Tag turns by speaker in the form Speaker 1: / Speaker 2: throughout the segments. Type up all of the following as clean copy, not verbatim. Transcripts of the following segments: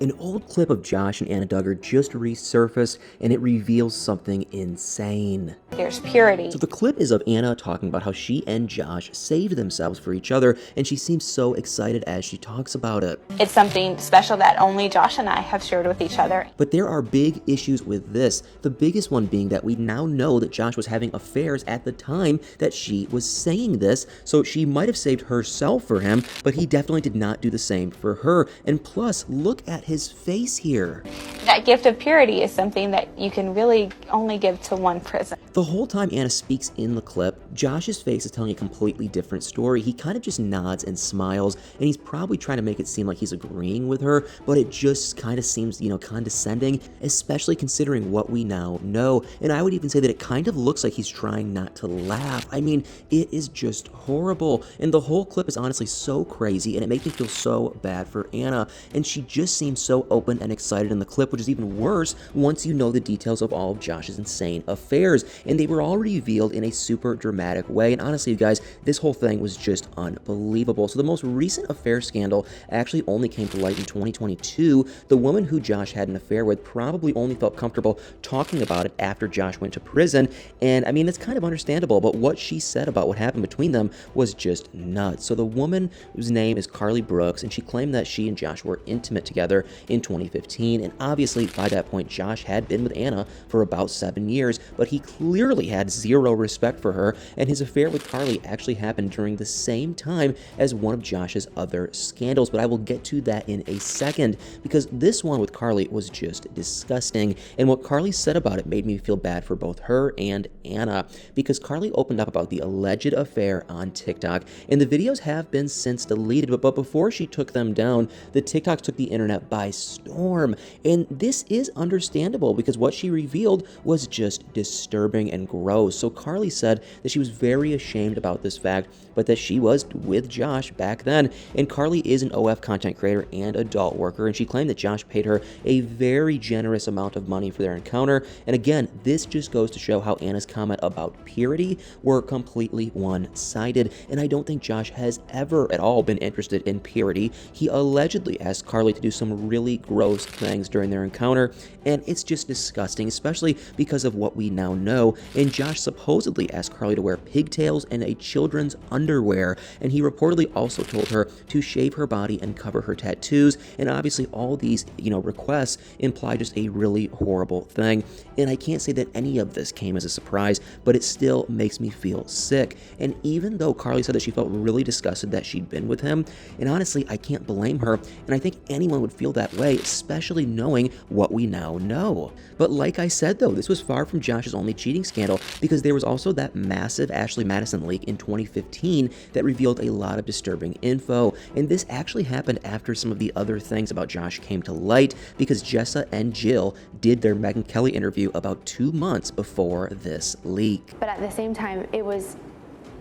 Speaker 1: An old clip of Josh and Anna Duggar just resurfaced, and it reveals something insane.
Speaker 2: There's purity.
Speaker 1: So the clip is of Anna talking about how she and Josh saved themselves for each other, and she seems so excited as she talks about it.
Speaker 2: It's something special that only Josh and I have shared with each other.
Speaker 1: But there are big issues with this, the biggest one being that we now know that Josh was having affairs at the time that she was saying this, so she might have saved herself for him, but he definitely did not do the same for her. And plus, look at his face here.
Speaker 2: That gift of purity is something that you can really only give to one person.
Speaker 1: The whole time Anna speaks in the clip, Josh's face is telling a completely different story. He kind of just nods and smiles, and he's probably trying to make it seem like he's agreeing with her, but it just kind of seems, condescending, especially considering what we now know. And I would even say that it kind of looks like he's trying not to laugh. I mean, it is just horrible. And the whole clip is honestly so crazy, and it makes me feel so bad for Anna. And she just seems so open and excited in the clip, which is even worse once you know the details of all of Josh's insane affairs. And they were all revealed in a super dramatic way. And honestly, you guys, this whole thing was just unbelievable. So the most recent affair scandal actually only came to light in 2022. The woman who Josh had an affair with probably only felt comfortable talking about it after Josh went to prison. And I mean, it's kind of understandable, but what she said about what happened between them was just nuts. So the woman, whose name is Carly Brooks, and she claimed that she and Josh were intimate together in 2015. And obviously, by that point, Josh had been with Anna for about 7 years, but he clearly had zero respect for her, and his affair with Carly actually happened during the same time as one of Josh's other scandals. But I will get to that in a second, because this one with Carly was just disgusting, and what Carly said about it made me feel bad for both her and Anna, because Carly opened up about the alleged affair on TikTok, and the videos have been since deleted, but before she took them down, the TikToks took the internet by storm. And this is understandable, because what she revealed was just disturbing and gross. So Carly said that she was very ashamed about this fact, but that she was with Josh back then. And Carly is an OF content creator and adult worker, and she claimed that Josh paid her a very generous amount of money for their encounter. And again, this just goes to show how Anna's comment about purity were completely one-sided, and I don't think Josh has ever at all been interested in purity. He allegedly asked Carly to do some really gross things during their encounter, and it's just disgusting, especially because of what we now know. And Josh supposedly asked Carly to wear pigtails and a children's underwear, and he reportedly also told her to shave her body and cover her tattoos. And obviously all these, requests imply just a really horrible thing. And I can't say that any of this came as a surprise, but it still makes me feel sick. And even though Carly said that she felt really disgusted that she'd been with him, and honestly, I can't blame her, and I think anyone would feel that way, especially knowing what we now know. But like I said though, this was far from Josh's only cheating scandal, because there was also that massive Ashley Madison leak in 2015 that revealed a lot of disturbing info. And this actually happened after some of the other things about Josh came to light, because Jessa and Jill did their Megyn Kelly interview about 2 months before this leak.
Speaker 3: But at the same time, it was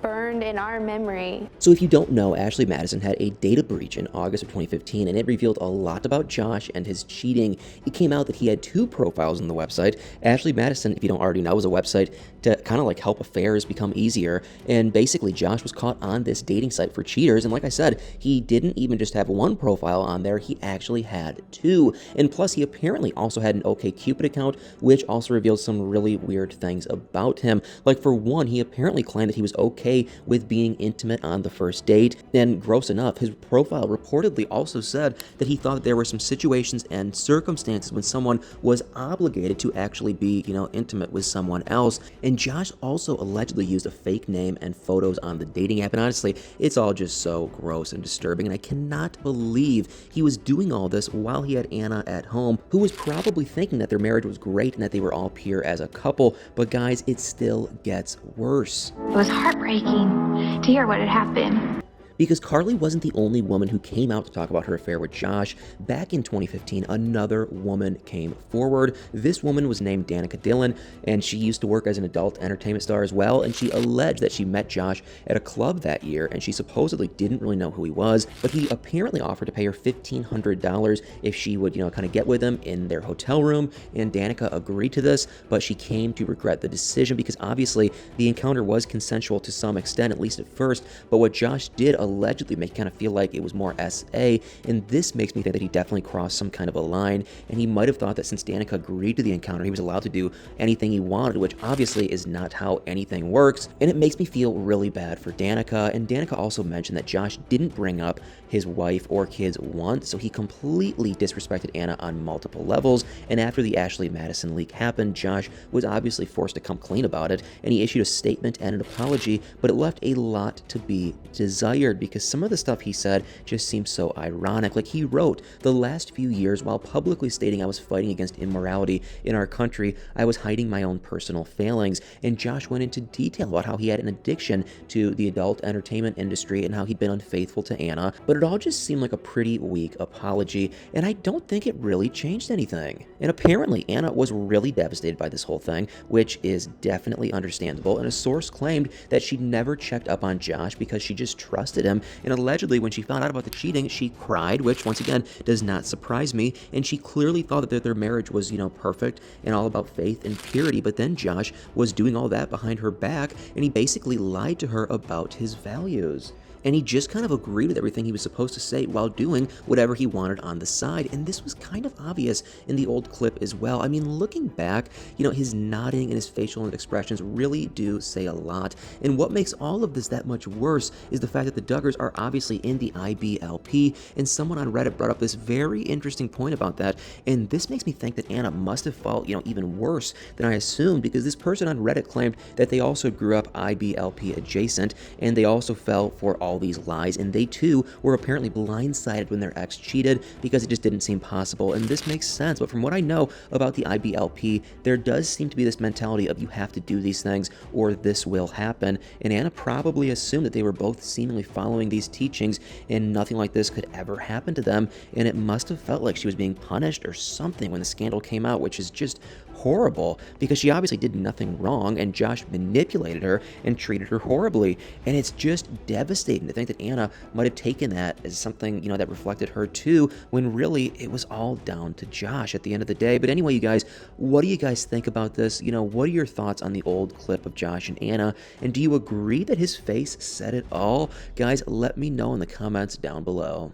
Speaker 3: burned in our memory.
Speaker 1: So if you don't know, Ashley Madison had a data breach in August of 2015, and it revealed a lot about Josh and his cheating. It came out that he had 2 profiles on the website. Ashley Madison, if you don't already know, was a website to kind of like help affairs become easier. And basically, Josh was caught on this dating site for cheaters. And like I said, he didn't even just have 1 profile on there, he actually had 2. And plus, he apparently also had an OkCupid account, which also revealed some really weird things about him. Like for one, he apparently claimed that he was okay with being intimate on the first date. And gross enough, his profile reportedly also said that he thought that there were some situations and circumstances when someone was obligated to actually be, intimate with someone else. And Josh also allegedly used a fake name and photos on the dating app. And honestly, it's all just so gross and disturbing. And I cannot believe he was doing all this while he had Anna at home, who was probably thinking that their marriage was great and that they were all pure as a couple. But guys, it still gets worse.
Speaker 4: It was heartbreaking to hear what had happened.
Speaker 1: Because Carly wasn't the only woman who came out to talk about her affair with Josh. Back in 2015, another woman came forward. This woman was named Danica Dillon, and she used to work as an adult entertainment star as well, and she alleged that she met Josh at a club that year, and she supposedly didn't really know who he was, but he apparently offered to pay her $1,500 if she would, kind of get with him in their hotel room, and Danica agreed to this, but she came to regret the decision, because obviously the encounter was consensual to some extent, at least at first. But what Josh did allegedly make it kind of feel like it was more SA, and this makes me think that he definitely crossed some kind of a line, and he might have thought that since Danica agreed to the encounter, he was allowed to do anything he wanted, which obviously is not how anything works, and it makes me feel really bad for Danica. And Danica also mentioned that Josh didn't bring up his wife or kids once, so he completely disrespected Anna on multiple levels, and after the Ashley Madison leak happened, Josh was obviously forced to come clean about it, and he issued a statement and an apology, but it left a lot to be desired because some of the stuff he said just seems so ironic. Like, he wrote, "The last few years, while publicly stating I was fighting against immorality in our country, I was hiding my own personal failings," and Josh went into detail about how he had an addiction to the adult entertainment industry and how he'd been unfaithful to Anna, but it all just seemed like a pretty weak apology, and I don't think it really changed anything. And apparently, Anna was really devastated by this whole thing, which is definitely understandable, and a source claimed that she never checked up on Josh because she just trusted him, and allegedly when she found out about the cheating, she cried, which once again does not surprise me, and she clearly thought that their marriage was, perfect and all about faith and purity, but then Josh was doing all that behind her back, and he basically lied to her about his values. And he just kind of agreed with everything he was supposed to say while doing whatever he wanted on the side. And this was kind of obvious in the old clip as well. I mean, looking back, his nodding and his facial expressions really do say a lot. And what makes all of this that much worse is the fact that the Duggars are obviously in the IBLP, and someone on Reddit brought up this very interesting point about that. And this makes me think that Anna must have felt, even worse than I assumed, because this person on Reddit claimed that they also grew up IBLP adjacent, and they also fell for all these lies, and they too were apparently blindsided when their ex cheated because it just didn't seem possible. And this makes sense, but from what I know about the IBLP, there does seem to be this mentality of you have to do these things or this will happen, and Anna probably assumed that they were both seemingly following these teachings and nothing like this could ever happen to them, and it must have felt like she was being punished or something when the scandal came out, which is just horrible because she obviously did nothing wrong, and Josh manipulated her and treated her horribly. And it's just devastating to think that Anna might have taken that as something, that reflected her too, when really it was all down to Josh at the end of the day. But anyway, you guys, what do you guys think about this? What are your thoughts on the old clip of Josh and Anna? And do you agree that his face said it all? Guys, let me know in the comments down below.